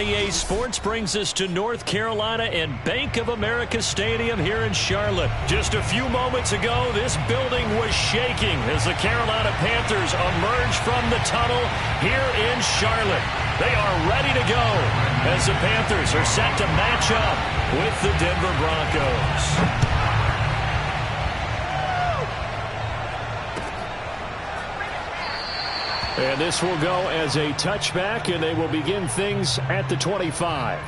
EA Sports brings us to North Carolina and Bank of America Stadium here in Charlotte. Just a few moments ago, this building was shaking as the Carolina Panthers emerge from the tunnel here in Charlotte. They are ready to go as the Panthers are set to match up with the Denver Broncos. And this will go as a touchback, and they will begin things at the 25.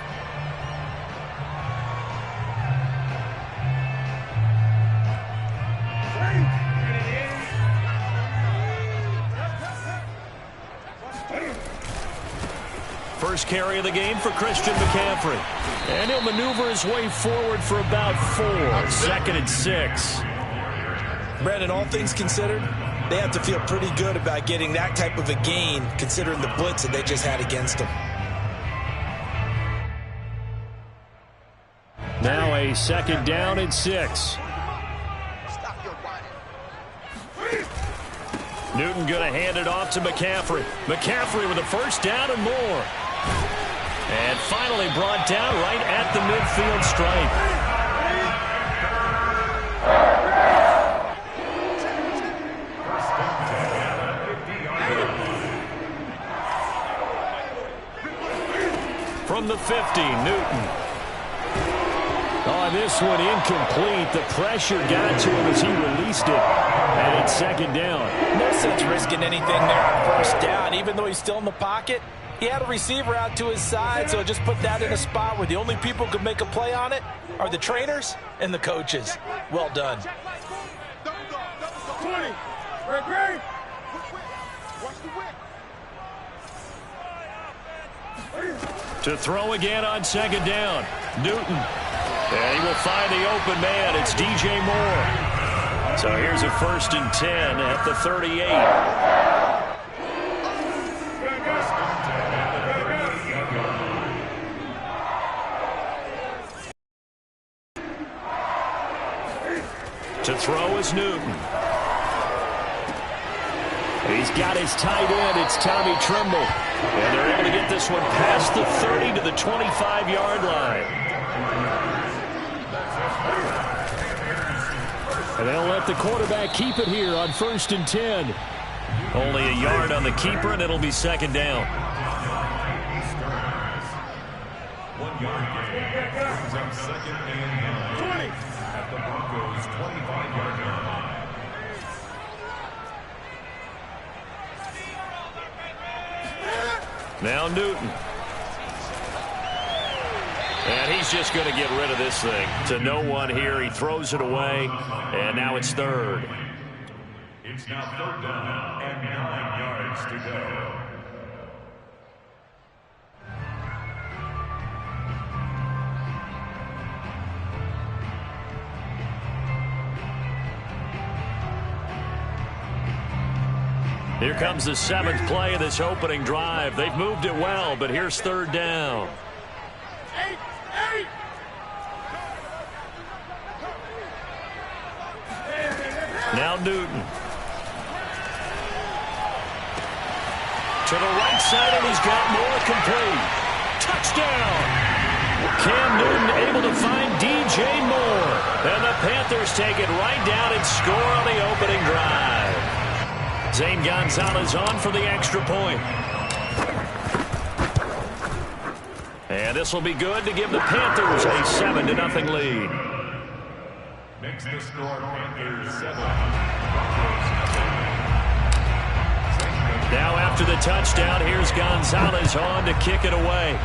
First carry of the game for Christian McCaffrey. And he'll maneuver his way forward for about 4. 2nd and 6. Brandon, all things considered, they have to feel pretty good about getting that type of a gain, considering the blitz that they just had against them. Now a 2nd down and 6. Newton going to hand it off to McCaffrey. McCaffrey with a first down and more. And finally brought down right at the midfield stripe. From the 50, Newton. Oh, this one incomplete. The pressure got to him as he released it. And it's 2nd down. No sense risking anything there on first down. Even though he's still in the pocket, he had a receiver out to his side, so just put that in a spot where the only people who could make a play on it are the trainers and the coaches. Well done. 20. Great. To throw again on 2nd down. Newton. And he will find the open man. It's DJ Moore. So here's a 1st and 10 at the 38. To throw is Newton. He's got his tight end. It's Tommy Tremble. And they're able to get this one past the 30 to the 25-yard line. And they'll let the quarterback keep it here on 1st and 10. Only a yard on the keeper, and it'll be 2nd down. 1 yard gain brings up 2nd and 9 at the Broncos' 25-yard line. Now Newton. And he's just going to get rid of this thing. To no one here. He throws it away. And now it's 3rd. It's now 3rd down and 9 yards to go. Here comes the 7th play of this opening drive. They've moved it well, but here's 3rd down. Now Newton. To the right side, and he's got more complete. Touchdown! Cam Newton able to find DJ Moore. And the Panthers take it right down and score on the opening drive. Zane Gonzalez on for the extra point. And this will be good to give the Panthers a 7-0 lead. Next to score, Panthers 7. Now after the touchdown, here's Gonzalez on to kick it away.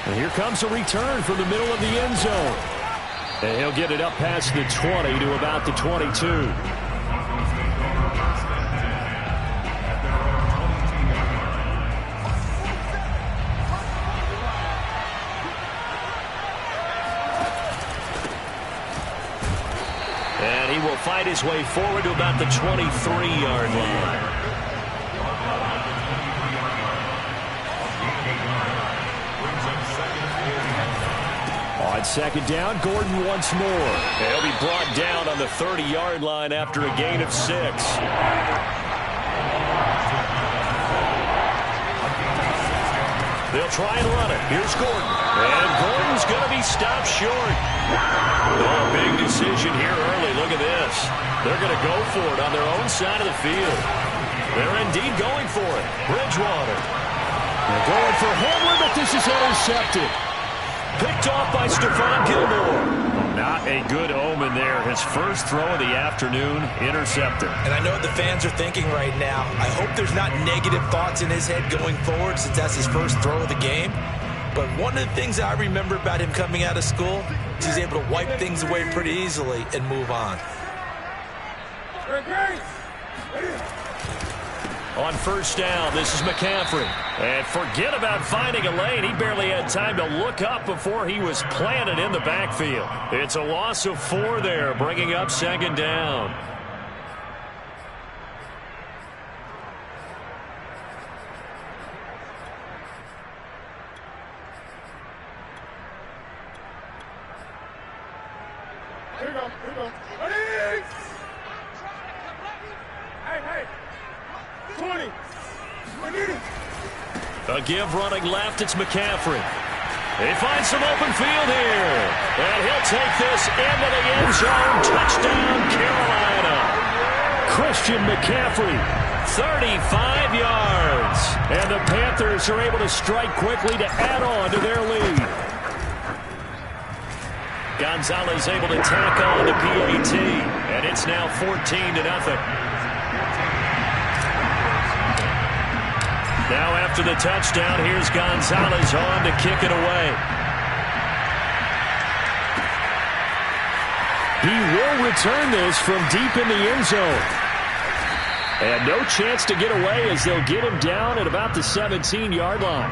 And here comes a return from the middle of the end zone. And he'll get it up past the 20 to about the 22. And he will fight his way forward to about the 23-yard line. On 2nd down, Gordon once more. He'll be brought down on the 30-yard line after a gain of 6. They'll try and run it. Here's Gordon. And Gordon's going to be stopped short. Oh, big decision here early. Look at this. They're going to go for it on their own side of the field. They're indeed going for it. Bridgewater. They're going for Henry, but this is intercepted. Picked off by Stephon Gilmore. Not a good omen there. His first throw of the afternoon, intercepted. And I know what the fans are thinking right now. I hope there's not negative thoughts in his head going forward since that's his first throw of the game. But one of the things I remember about him coming out of school is he's able to wipe things away pretty easily and move on. On first down, this is McCaffrey. And forget about finding a lane. He barely had time to look up before he was planted in the backfield. It's a loss of 4 there, bringing up second down. Here we go. Ready? Hey. 20. A give running left, it's McCaffrey. They find some open field here. And he'll take this into the end zone. Touchdown, Carolina. Christian McCaffrey, 35 yards. And the Panthers are able to strike quickly to add on to their lead. Gonzalez able to tack on the PAT. And it's now 14-0. Now after the touchdown, here's Gonzalez on to kick it away. He will return this from deep in the end zone. And no chance to get away as they'll get him down at about the 17-yard line.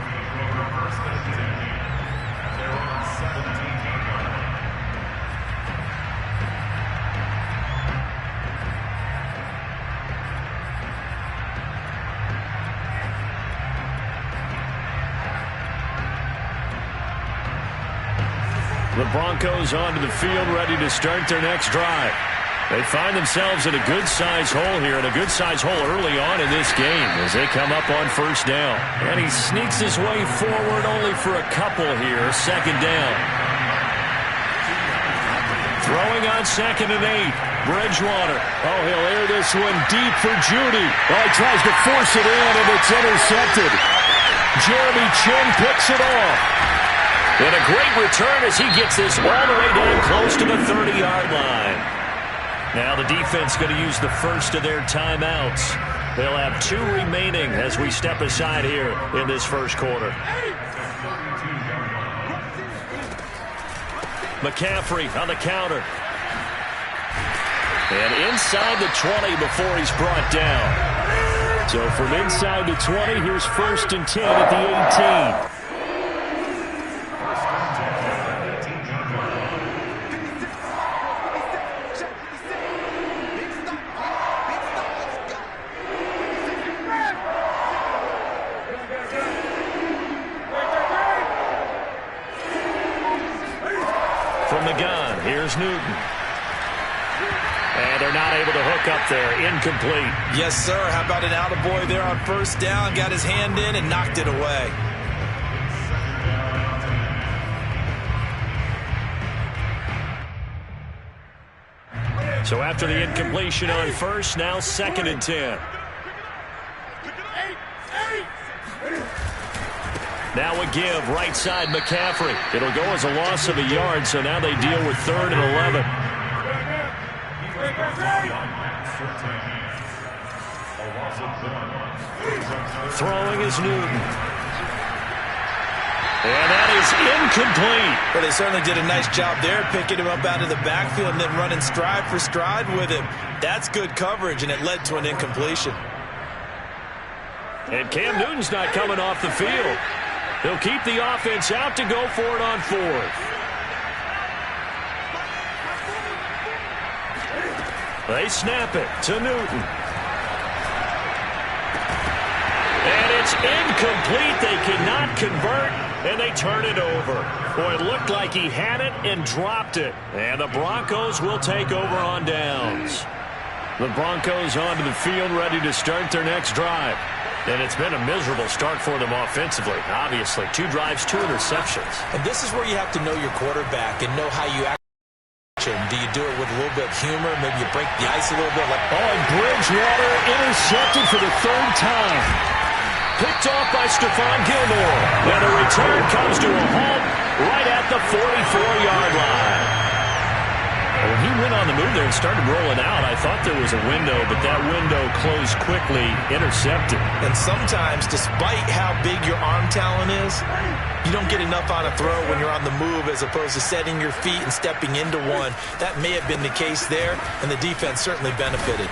The Broncos onto the field, ready to start their next drive. They find themselves in a good-sized hole here, and a good-sized hole early on in this game as they come up on first down. And he sneaks his way forward only for a couple here, second down. Throwing on 2nd and 8, Bridgewater. Oh, he'll air this one deep for Judy. Oh, he tries to force it in, and it's intercepted. Jeremy Chinn picks it off. And a great return as he gets this all the way down close to the 30-yard line. Now the defense going to use the first of their timeouts. They'll have 2 remaining as we step aside here in this first quarter. McCaffrey on the counter. And inside the 20 before he's brought down. So from inside the 20, here's 1st and 10 at the 18. From the gun, here's Newton. And they're not able to hook up there. Incomplete. Yes, sir. How about an attaboy there on first down? Got his hand in and knocked it away. So after the incompletion on first, now 2nd and 10. Now a give, right side McCaffrey. It'll go as a loss of a yard, so now they deal with 3rd and 11. Throwing is Newton. And that is incomplete. Well, they certainly did a nice job there, picking him up out of the backfield and then running stride for stride with him. That's good coverage, and it led to an incompletion. And Cam Newton's not coming off the field. They'll keep the offense out to go for it on 4th. They snap it to Newton. And it's incomplete. They cannot convert, and they turn it over. Boy, it looked like he had it and dropped it. And the Broncos will take over on downs. The Broncos onto the field, ready to start their next drive. And it's been a miserable start for them offensively, obviously. 2 drives, 2 interceptions. And this is where you have to know your quarterback and know how you act. Do you do it with a little bit of humor? Maybe you break the ice a little bit. And Bridgewater intercepted for the 3rd time. Picked off by Stephon Gilmore. And the return comes to a halt right at the 44-yard line. When he went on the move there and started rolling out, I thought there was a window, but that window closed quickly, intercepted. And sometimes, despite how big your arm talent is, you don't get enough on a throw when you're on the move as opposed to setting your feet and stepping into one. That may have been the case there, and the defense certainly benefited.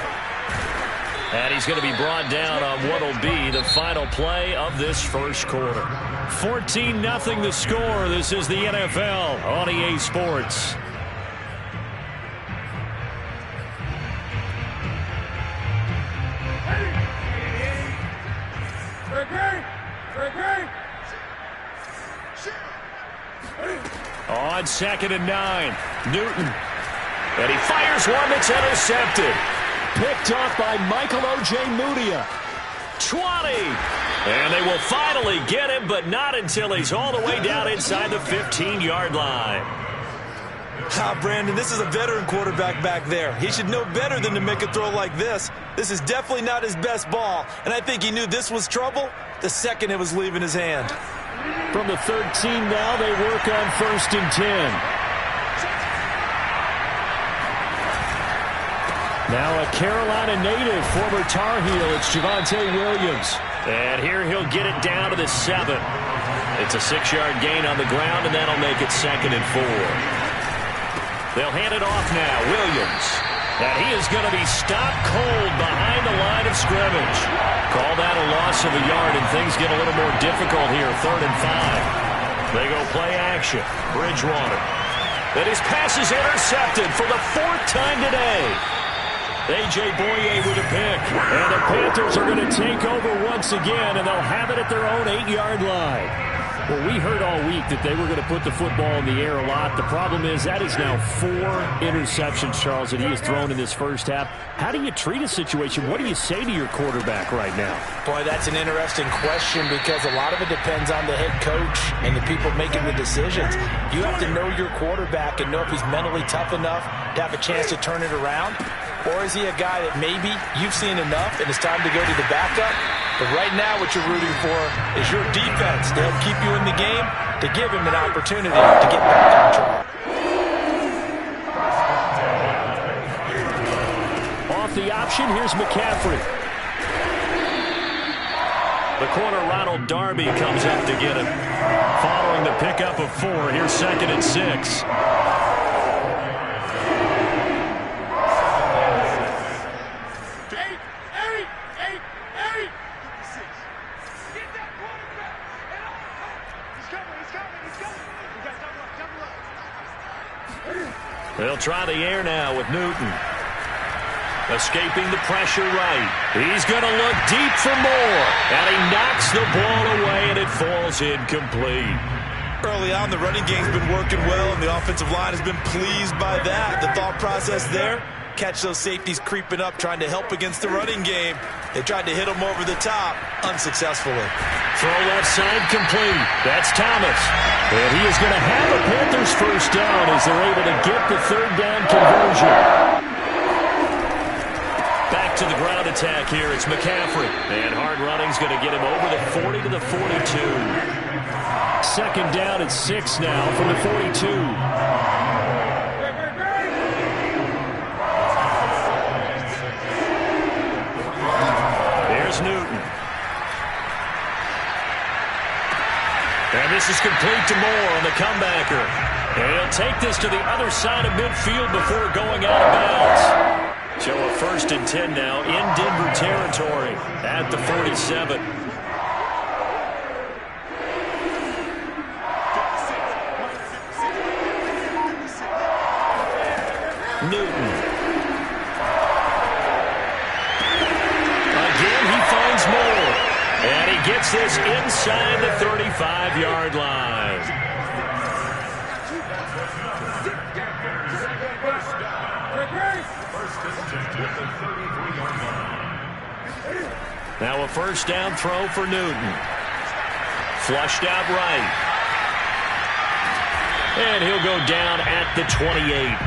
And he's going to be brought down on what will be the final play of this first quarter. 14-0 the score. This is the NFL on EA Sports. On 2nd and 9, Newton. And he fires one that's intercepted. Picked off by Michael O.J. Mudia. 20. And they will finally get him, but not until he's all the way down inside the 15-yard line. Brandon, this is a veteran quarterback back there. He should know better than to make a throw like this. This is definitely not his best ball, and I think he knew this was trouble the second it was leaving his hand. From the 13 now, they work on 1st and 10. Now a Carolina native, former Tar Heel, it's Javonte Williams. And here he'll get it down to the 7. It's a 6-yard gain on the ground, and that'll make it 2nd and 4. They'll hand it off now, Williams. And he is going to be stopped cold behind the line of scrimmage. Call that a loss of a yard, and things get a little more difficult here, 3rd and 5. They go play action. Bridgewater. And his pass is intercepted for the 4th time today. A.J. Boye with a pick. And the Panthers are going to take over once again, and they'll have it at their own 8-yard line. Well, we heard all week that they were going to put the football in the air a lot. The problem is that is now 4 interceptions, Charles, that he has thrown in this first half. How do you treat a situation? What do you say to your quarterback right now? Boy, that's an interesting question because a lot of it depends on the head coach and the people making the decisions. You have to know your quarterback and know if he's mentally tough enough to have a chance to turn it around. Or is he a guy that maybe you've seen enough and it's time to go to the backup? But right now what you're rooting for is your defense to help keep you in the game, to give him an opportunity to get back on track. Off the option, here's McCaffrey. The corner, Ronald Darby, comes up to get him. Following the pickup of 4, here's 2nd and 6. They'll try the air now with Newton. Escaping the pressure right. He's going to look deep for more. And he knocks the ball away, and it falls incomplete. Early on, the running game's been working well, and the offensive line has been pleased by that. The thought process there, catch those safeties creeping up, trying to help against the running game. They tried to hit him over the top, unsuccessfully. Throw left side complete. That's Thomas. And he is going to have a Panthers first down as they're able to get the 3rd down conversion. Back to the ground attack here. It's McCaffrey. And hard running's going to get him over the 40 to the 42. 2nd down at 6 now from the 42. Newton. And this is complete to Moore on the comebacker. And he'll take this to the other side of midfield before going out of bounds. So a 1st and 10 now in Denver territory at the 47. Newton. More. And he gets this inside the 35-yard line. Now a first down throw for Newton. Flushed out right. And he'll go down at the 28.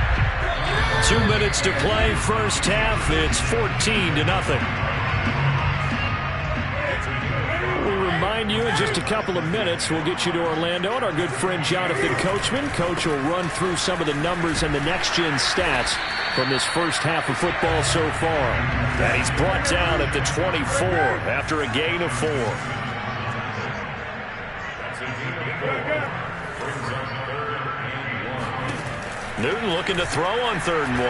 2 minutes to play, first half. It's 14-0. We remind you in just a couple of minutes, we'll get you to Orlando and our good friend Jonathan Coachman. Coach will run through some of the numbers and the next-gen stats from this first half of football so far. And he's brought down at the 24 after a gain of 4. Newton looking to throw on 3rd and 1.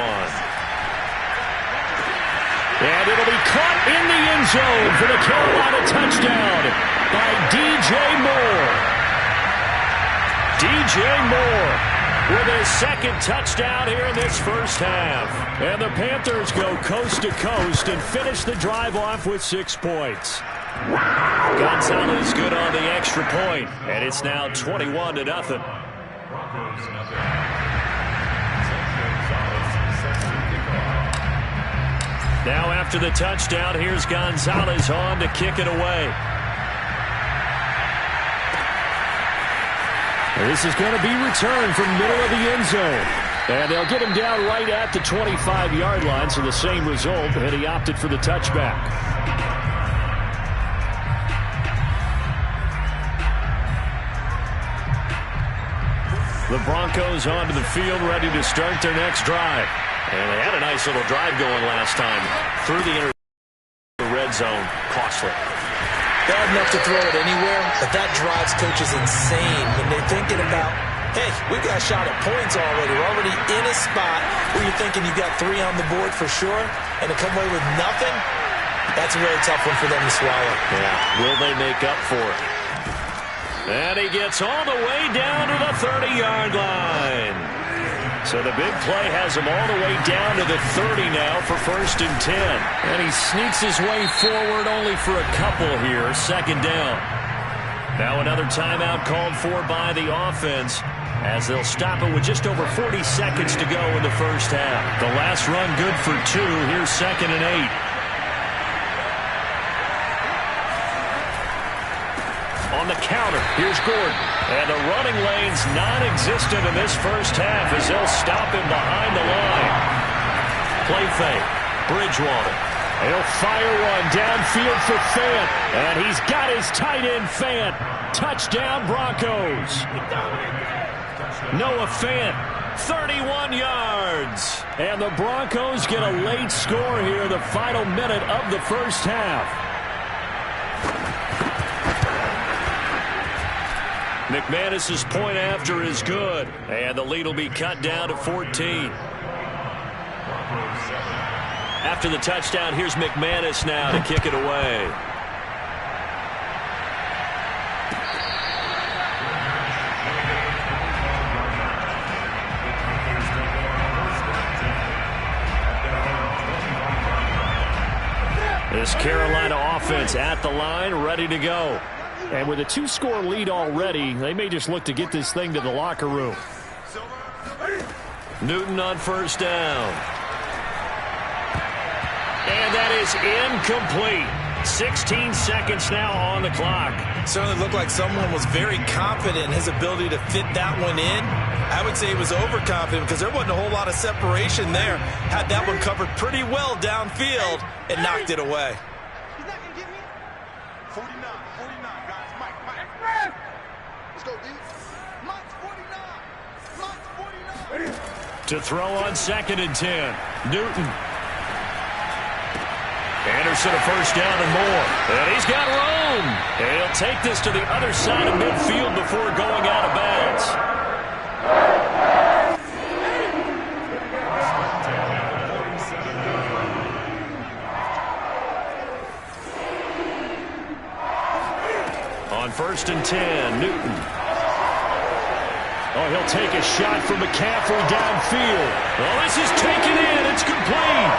And it'll be caught in the end zone for the Carolina touchdown by D.J. Moore. D.J. Moore with his 2nd touchdown here in this first half. And the Panthers go coast to coast and finish the drive off with 6 points. Gonzalez good on the extra point, and it's now 21-0. Now after the touchdown, here's Gonzalez on to kick it away. This is going to be returned from middle of the end zone. And they'll get him down right at the 25-yard line, so the same result, and he opted for the touchback. The Broncos onto the field, ready to start their next drive. And they had a nice little drive going last time. Through the red zone, costly. Bad enough to throw it anywhere, but that drives coaches insane when they're thinking about, hey, we've got a shot at points already. We're already in a spot where you're thinking you've got 3 on the board for sure, and to come away with nothing, that's a really tough one for them to swallow. Yeah, will they make up for it? And he gets all the way down to the 30-yard line. So the big play has him all the way down to the 30 now for 1st and 10. And he sneaks his way forward only for a couple here. 2nd down. Now another timeout called for by the offense as they'll stop it with just over 40 seconds to go in the first half. The last run good for 2. Here's 2nd and 8. On the counter, here's Gordon. And the running lane's non-existent in this first half as they'll stop him behind the line. Play fake. Bridgewater. He'll fire one downfield for Fant. And he's got his tight end, Fant. Touchdown, Broncos. Noah Fant, 31 yards. And the Broncos get a late score here in the final minute of the first half. McManus's point after is good, and the lead will be cut down to 14. After the touchdown, here's McManus now to kick it away. This Carolina offense at the line, ready to go. And with a 2-score lead already, they may just look to get this thing to the locker room. Newton on 1st down. And that is incomplete. 16 seconds now on the clock. Certainly looked like someone was very confident in his ability to fit that one in. I would say he was overconfident because there wasn't a whole lot of separation there. Had that one covered pretty well downfield and knocked it away. He's not going to get me. 49, guys. Mike. Let's go, D. Mike's 49. To throw on 2nd and 10. Newton. Anderson a first down and more. And he's got room. And he'll take this to the other side of midfield before going out of bounds. On 1st and 10, Newton. Oh, he'll take a shot from McCaffrey downfield. Well, this is taken in. It's complete.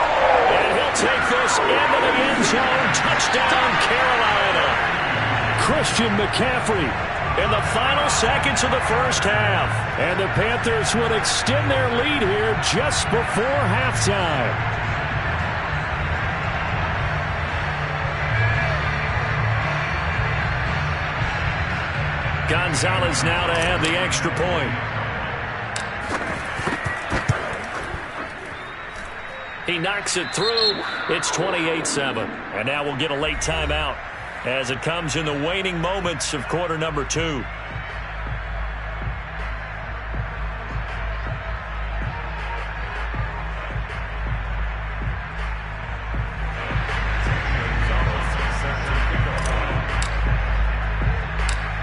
And he'll take this into the end zone. Touchdown, Carolina. Christian McCaffrey In the final seconds of the first half. And the Panthers would extend their lead here just before halftime. Gonzalez now to add the extra point. He knocks it through. It's 28-7. And now we'll get a late timeout as it comes in the waning moments of quarter number 2.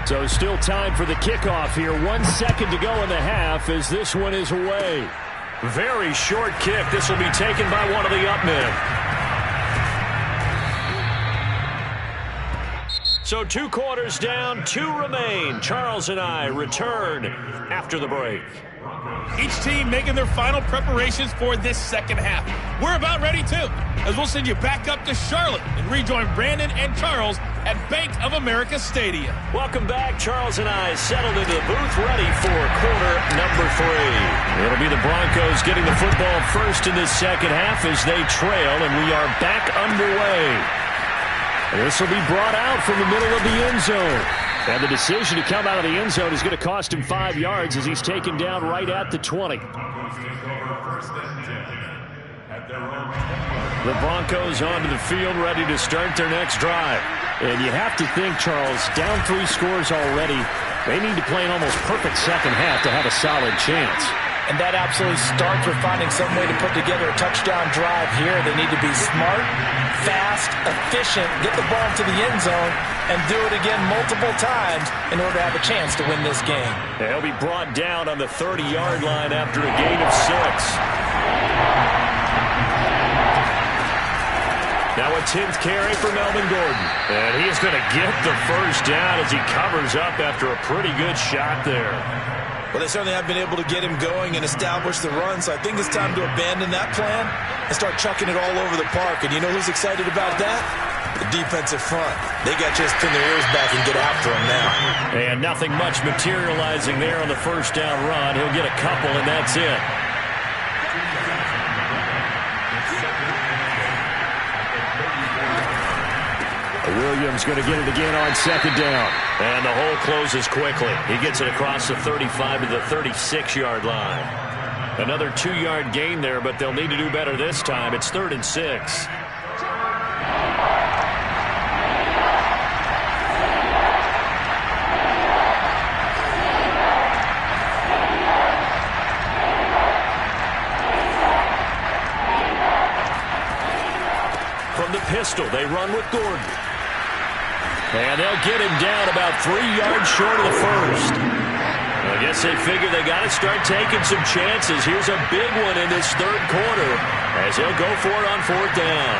So still time for the kickoff here. 1 second to go in the half as this one is away. Very short kick. This will be taken by one of the up men. So 2 quarters down, 2 remain. Charles and I return after the break. Each team making their final preparations for this second half. We're about ready too, as we'll send you back up to Charlotte and rejoin Brandon and Charles at Bank of America Stadium. Welcome back. Charles and I settled into the booth, ready for quarter number 3. It'll be the Broncos getting the football first in this second half as they trail, and we are back underway. This will be brought out from the middle of the end zone. And the decision to come out of the end zone is going to cost him 5 yards as he's taken down right at the 20. The Broncos onto the field, ready to start their next drive. And you have to think, Charles, down 3 scores already, they need to play an almost perfect second half to have a solid chance. And that absolutely starts with finding some way to put together a touchdown drive here. They need to be smart, fast, efficient, get the ball to the end zone, and do it again multiple times in order to have a chance to win this game. They'll be brought down on the 30-yard line after a gain of 6. Now a 10th carry for Melvin Gordon. And he is going to get the first down as he covers up after a pretty good shot there. Well, they certainly have been able to get him going and establish the run, so I think it's time to abandon that plan and start chucking it all over the park. And you know who's excited about that? The defensive front. They got to just pin their ears back and get after him now. And nothing much materializing there on the first down run. He'll get a couple, and that's it. Williams going to get it again on second down. And the hole closes quickly. He gets it across the 35 to the 36-yard line. Another 2-yard gain there, but they'll need to do better this time. It's 3rd and 6. From the pistol, they run with Gordon. And they'll get him down about 3 yards short of the first. I guess they figure they got to start taking some chances. Here's a big one in this 3rd quarter as he'll go for it on 4th down.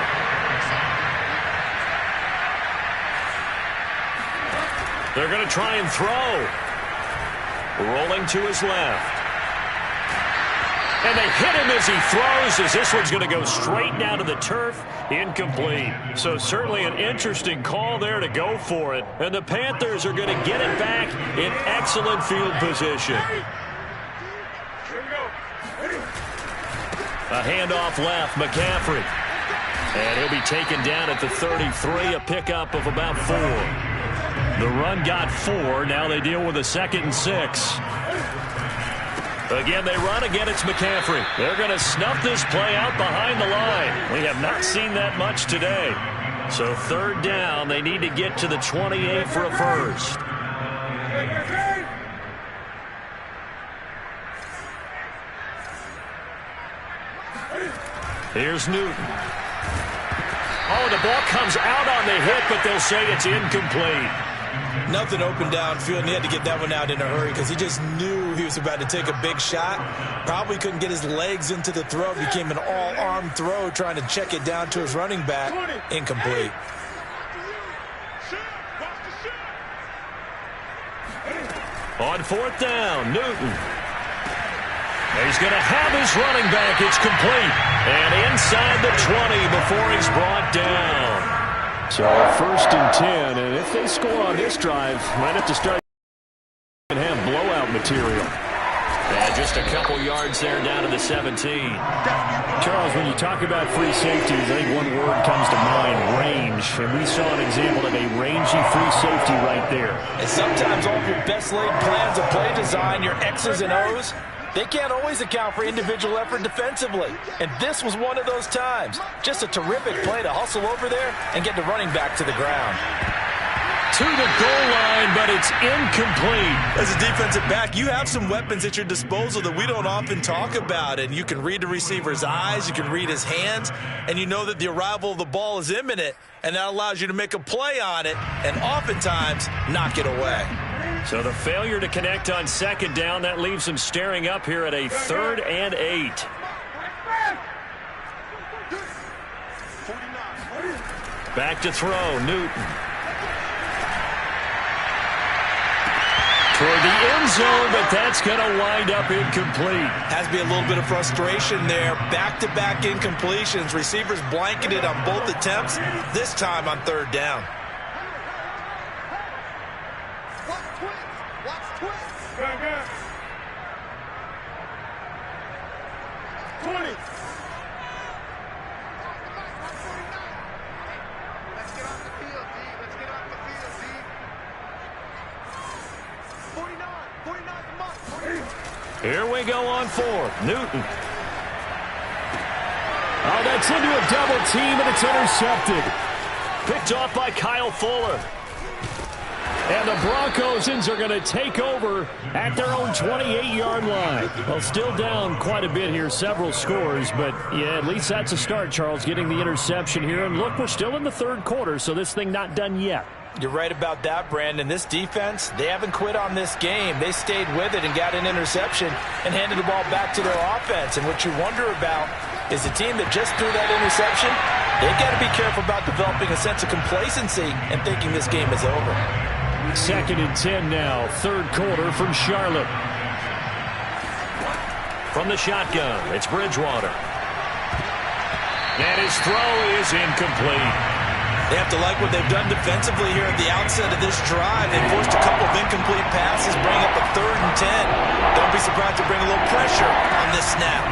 They're going to try and throw. Rolling to his left. And they hit him as he throws, as this one's going to go straight down to the turf. Incomplete. So certainly an interesting call there to go for it. And the Panthers are going to get it back in excellent field position. A handoff left, McCaffrey. And he'll be taken down at the 33, a pickup of about 4. The run got 4. Now they deal with a 2nd and 6. Again, they run. Again, it's McCaffrey. They're going to snuff this play out behind the line. We have not seen that much today. So 3rd down, they need to get to the 28 for a first. Here's Newton. Oh, the ball comes out on the hit, but they'll say it's incomplete. Nothing open downfield, and he had to get that one out in a hurry because he just knew he was about to take a big shot. Probably couldn't get his legs into the throw. Became an all-arm throw trying to check it down to his running back. Incomplete. On 4th down, Newton. He's going to have his running back. It's complete. And inside the 20 before he's brought down. So 1st and 10, and if they score on this drive, might have to start and have blowout material. And just a couple yards there down to the 17. Charles, when you talk about free safeties, I think one word comes to mind, range. And we saw an example of a rangy free safety right there. And sometimes all of your best laid plans of play design, your X's and O's, they can't always account for individual effort defensively. And this was one of those times. Just a terrific play to hustle over there and get the running back to the ground. To the goal line, but it's incomplete. As a defensive back, you have some weapons at your disposal that we don't often talk about. And you can read the receiver's eyes, you can read his hands, and you know that the arrival of the ball is imminent. And that allows you to make a play on it and oftentimes knock it away. So the failure to connect on second down, that leaves them staring up here at a 3rd and 8. Back to throw, Newton. Toward the end zone, but that's going to wind up incomplete. Has to be a little bit of frustration there. Back-to-back incompletions. Receivers blanketed on both attempts, this time on 3rd down. Watch twist. Good. 20. Let's get off the field, D. Let's get off the field, D. 49's a must. Here we go on 4th. Newton. Oh, that's into a double team, and it's intercepted. Picked off by Kyle Fuller. And the Broncos are going to take over at their own 28-yard line. Well, still down quite a bit here, several scores, but yeah, at least that's a start, Charles, getting the interception here. And look, we're still in the 3rd quarter, so this thing not done yet. You're right about that, Brandon. This defense, they haven't quit on this game. They stayed with it and got an interception and handed the ball back to their offense. And what you wonder about is the team that just threw that interception, they've got to be careful about developing a sense of complacency and thinking this game is over. 2nd and 10 now, 3rd quarter from Charlotte. From the shotgun, it's Bridgewater. And his throw is incomplete. They have to like what they've done defensively here at the outset of this drive. They forced a couple of incomplete passes, bring up a 3rd and 10. Don't be surprised to bring a little pressure on this snap.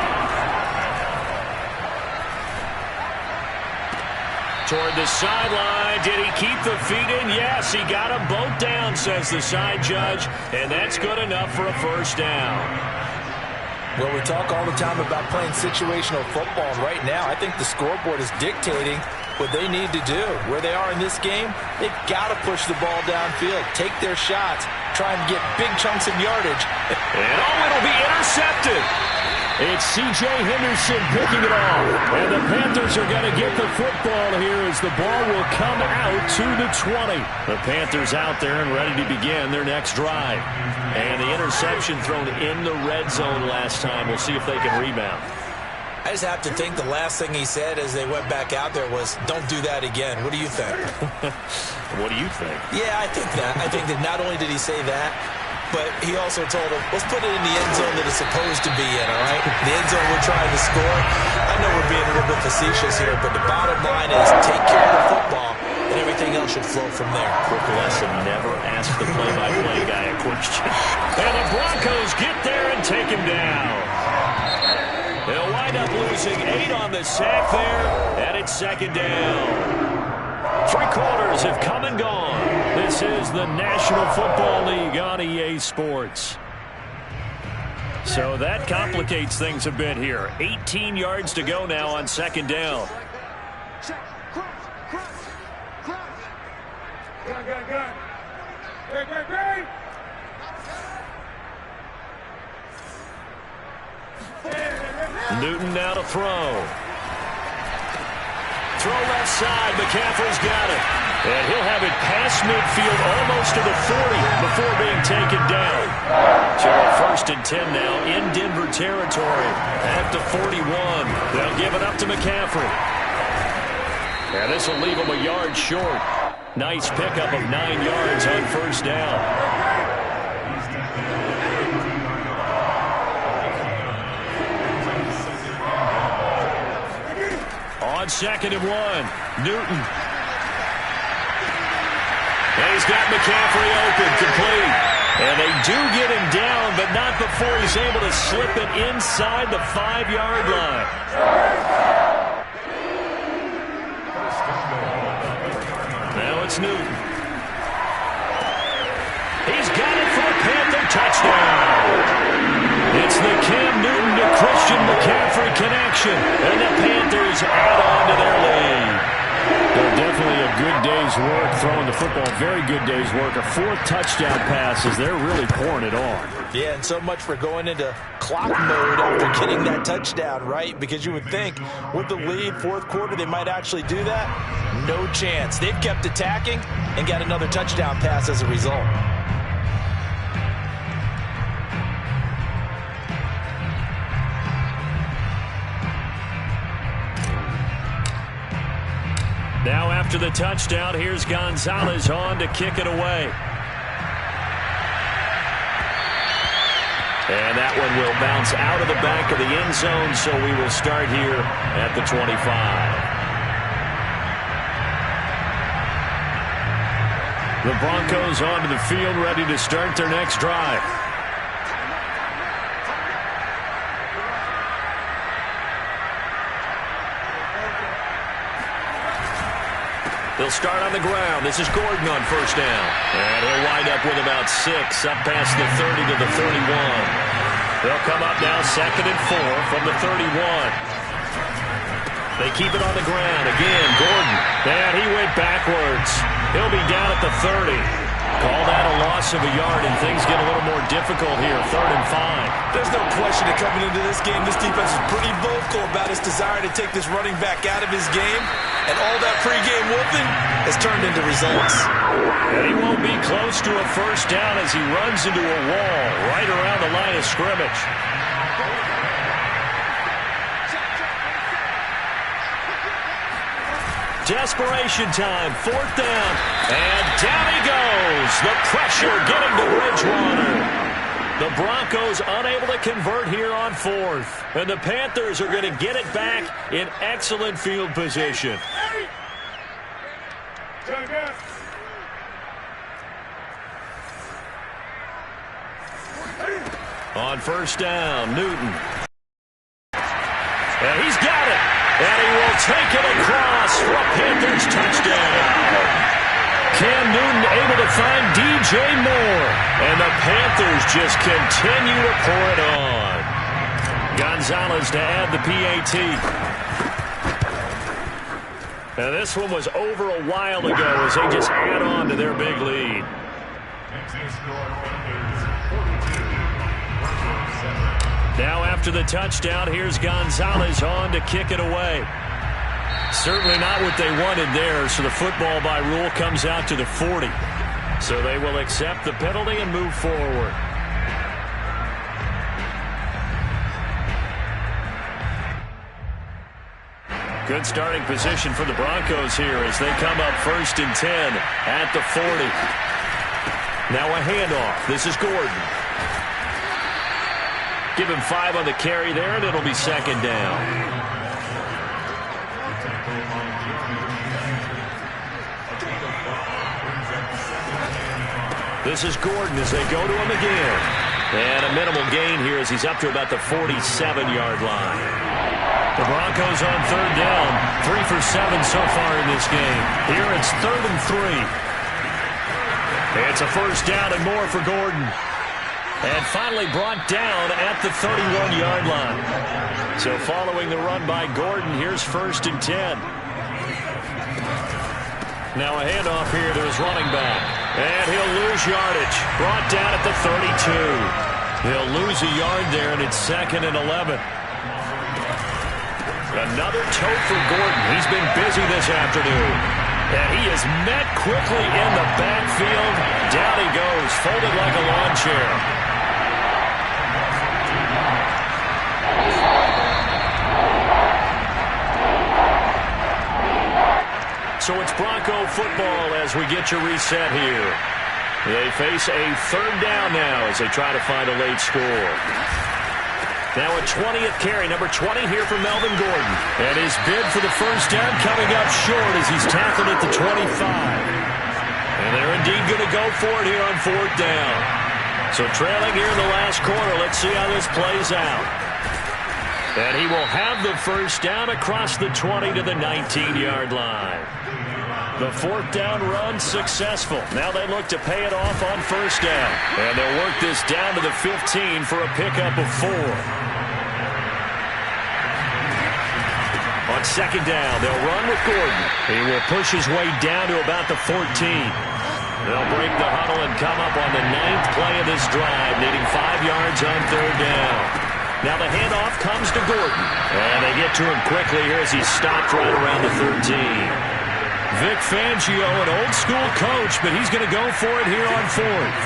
Toward the sideline, did he keep the feet in? Yes, he got them both down, says the side judge, and that's good enough for a 1st down. Well, we talk all the time about playing situational football, and right now I think the scoreboard is dictating what they need to do. Where they are in this game, they've got to push the ball downfield, take their shots, try and get big chunks of yardage. And it'll be intercepted. It's C.J. Henderson picking it off. And the Panthers are going to get the football here as the ball will come out to the 20. The Panthers out there and ready to begin their next drive. And the interception thrown in the red zone last time. We'll see if they can rebound. I just have to think the last thing he said as they went back out there was, don't do that again. What do you think? What do you think? Yeah, I think that. I think that not only did he say that, but he also told him, let's put it in the end zone that it's supposed to be in, all right? The end zone we're trying to score. I know we're being a little bit facetious here, but the bottom line is take care of the football, and everything else should flow from there. Quick lesson, never ask the play-by-play guy a question. And the Broncos get there and take him down. They'll wind up losing 8 on the sack there, and it's 2nd down. 3 quarters have come and gone. This is the National Football League on EA Sports. So that complicates things a bit here. 18 yards to go now on 2nd down. Check. Cross. Gun. Great. Newton now to throw. Throw left side. McCaffrey's got it. And he'll have it past midfield almost to the 40 before being taken down. So a 1st and 10 now in Denver territory. At the 41. They'll give it up to McCaffrey. And this will leave him a yard short. Nice pickup of 9 yards on 1st down. On 2nd and 1, Newton. And he's got McCaffrey open, complete. And they do get him down, but not before he's able to slip it inside the 5-yard line. Now it's Newton. He's got it for a Panther touchdown. It's the Cam Newton to Christian McCaffrey connection, and the Panthers add on to their lead. Definitely a good day's work throwing the football. Very good day's work. A 4th touchdown pass as they're really pouring it on. Yeah, and so much for going into clock mode after getting that touchdown, right? Because you would think with the lead, 4th quarter, they might actually do that. No chance. They've kept attacking and got another touchdown pass as a result. Now after the touchdown, here's Gonzalez on to kick it away. And that one will bounce out of the back of the end zone, so we will start here at the 25. The Broncos onto the field, ready to start their next drive. They'll start on the ground. This is Gordon on first down. And he'll wind up with about 6, up past the 30 to the 31. They'll come up now 2nd and 4 from the 31. They keep it on the ground. Again, Gordon. And he went backwards. He'll be down at the 30. Call that a loss of a yard, and things get a little more difficult here. 3rd and 5. There's no question that coming into this game, this defense is pretty vocal about its desire to take this running back out of his game. And all that pregame whooping has turned into results. And he won't be close to a first down as he runs into a wall right around the line of scrimmage. Desperation time, 4th down, and down he goes. The pressure getting to Bridgewater. The Broncos unable to convert here on 4th, and the Panthers are going to get it back in excellent field position. On first down, Newton. And he's got it. And he will take it across for a Panthers touchdown. Cam Newton able to find DJ Moore. And the Panthers just continue to pour it on. Gonzalez to add the PAT. And this one was over a while ago as they just add on to their big lead. Now after the touchdown, here's Gonzalez on to kick it away. Certainly not what they wanted there, so the football by rule comes out to the 40. So they will accept the penalty and move forward. Good starting position for the Broncos here as they come up 1st and 10 at the 40. Now a handoff. This is Gordon. Give him 5 on the carry there, and it'll be 2nd down. This is Gordon as they go to him again. And a minimal gain here as he's up to about the 47-yard line. The Broncos on 3rd down. 3 for 7 so far in this game. Here it's 3rd and 3. It's a first down and more for Gordon. And finally brought down at the 31-yard line. So following the run by Gordon, here's 1st and 10. Now a handoff here to his running back. And he'll lose yardage. Brought down at the 32. He'll lose a yard there, and it's 2nd and 11. Another toe for Gordon. He's been busy this afternoon. And he is met quickly in the backfield. Down he goes, folded like a lawn chair. So it's Bronco football as we get your reset here. They face a 3rd down now as they try to find a late score. Now a 20th carry, number 20 here for Melvin Gordon. And his bid for the first down coming up short as he's tackled at the 25. And they're indeed going to go for it here on 4th down. So trailing here in the last quarter. Let's see how this plays out. And he will have the first down across the 20 to the 19-yard line. The fourth down run successful. Now they look to pay it off on first down. And they'll work this down to the 15 for a pickup of 4. On second down, they'll run with Gordon. He will push his way down to about the 14. They'll break the huddle and come up on the 9th play of this drive, needing 5 yards on third down. Now the handoff comes to Gordon. And they get to him quickly here as he's stopped right around the 13. Vic Fangio, an old-school coach, but he's going to go for it here on 4th.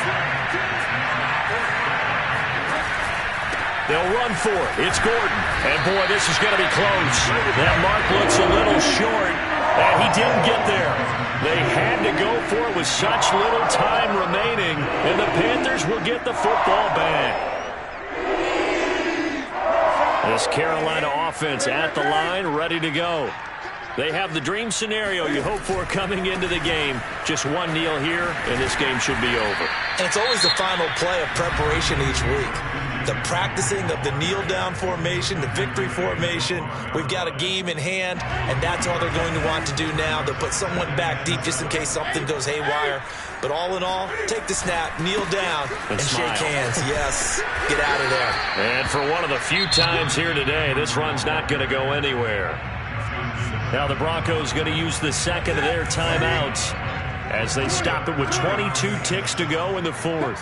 They'll run for it. It's Gordon. And, boy, this is going to be close. That mark looks a little short, and he didn't get there. They had to go for it with such little time remaining, and the Panthers will get the football back. This Carolina offense at the line, ready to go. They have the dream scenario you hope for coming into the game. Just one kneel here, and this game should be over. And it's always the final play of preparation each week. The practicing of the kneel-down formation, the victory formation. We've got a game in hand, and that's all they're going to want to do now. They'll put someone back deep just in case something goes haywire. But all in all, take the snap, kneel down, and shake hands. Yes, get out of there. And for one of the few times here today, this run's not going to go anywhere. Now the Broncos going to use the second of their timeouts as they stop it with 22 ticks to go in the 4th.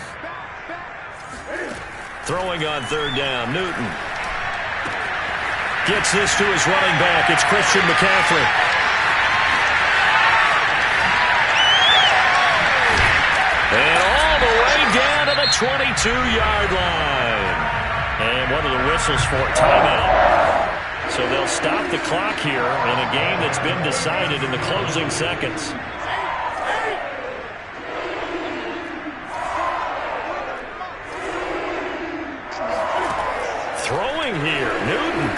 Throwing on third down, Newton. Gets this to his running back. It's Christian McCaffrey. And all the way down to the 22-yard line. And what are the whistles for? Timeout. So they'll stop the clock here in a game that's been decided in the closing seconds. Throwing here, Newton.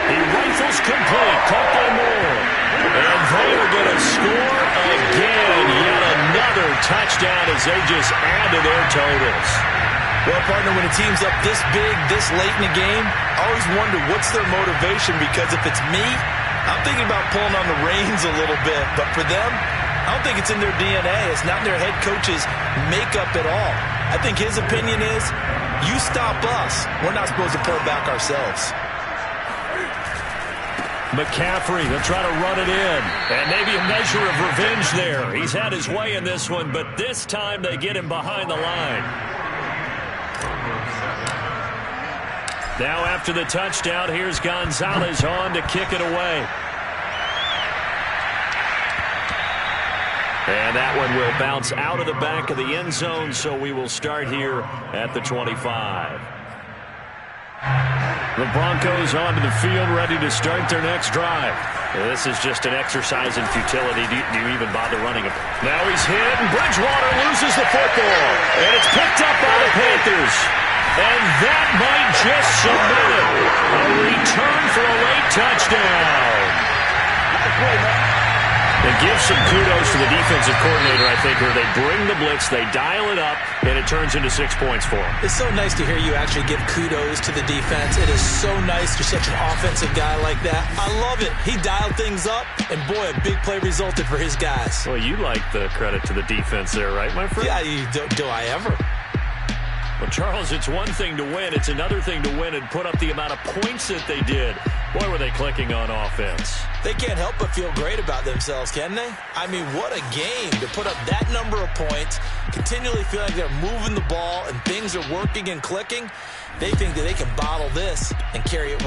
He rifles complete, caught by Moore. And they are going to score again. Yet another touchdown as they just add to their totals. Well, partner, when a team's up this big, this late in the game, I always wonder what's their motivation, because if it's me, I'm thinking about pulling on the reins a little bit. But for them, I don't think it's in their DNA. It's not in their head coach's makeup at all. I think his opinion is, you stop us. We're not supposed to pull back ourselves. McCaffrey, they'll try to run it in. And maybe a measure of revenge there. He's had his way in this one, but this time they get him behind the line. Now after the touchdown, here's Gonzalez on to kick it away. And that one will bounce out of the back of the end zone, so we will start here at the 25. The Broncos onto the field, ready to start their next drive. This is just an exercise in futility. Do you even bother running him? Now he's hit, and Bridgewater loses the football. And it's picked up by the Panthers. And that might just submit it. A return for a late touchdown. It gives some kudos to the defensive coordinator, I think, where they bring the blitz, they dial it up, and it turns into 6 points for them. It's so nice to hear you actually give kudos to the defense. It is so nice for such an offensive guy like that. I love it. He dialed things up, and boy, a big play resulted for his guys. Well, you like the credit to the defense there, right, my friend? Yeah, do I ever? Well, Charles, it's one thing to win. It's another thing to win and put up the amount of points that they did. Boy, were they clicking on offense. They can't help but feel great about themselves, can they? I mean, what a game to put up that number of points, continually feel like they're moving the ball and things are working and clicking. They think that they can bottle this and carry it.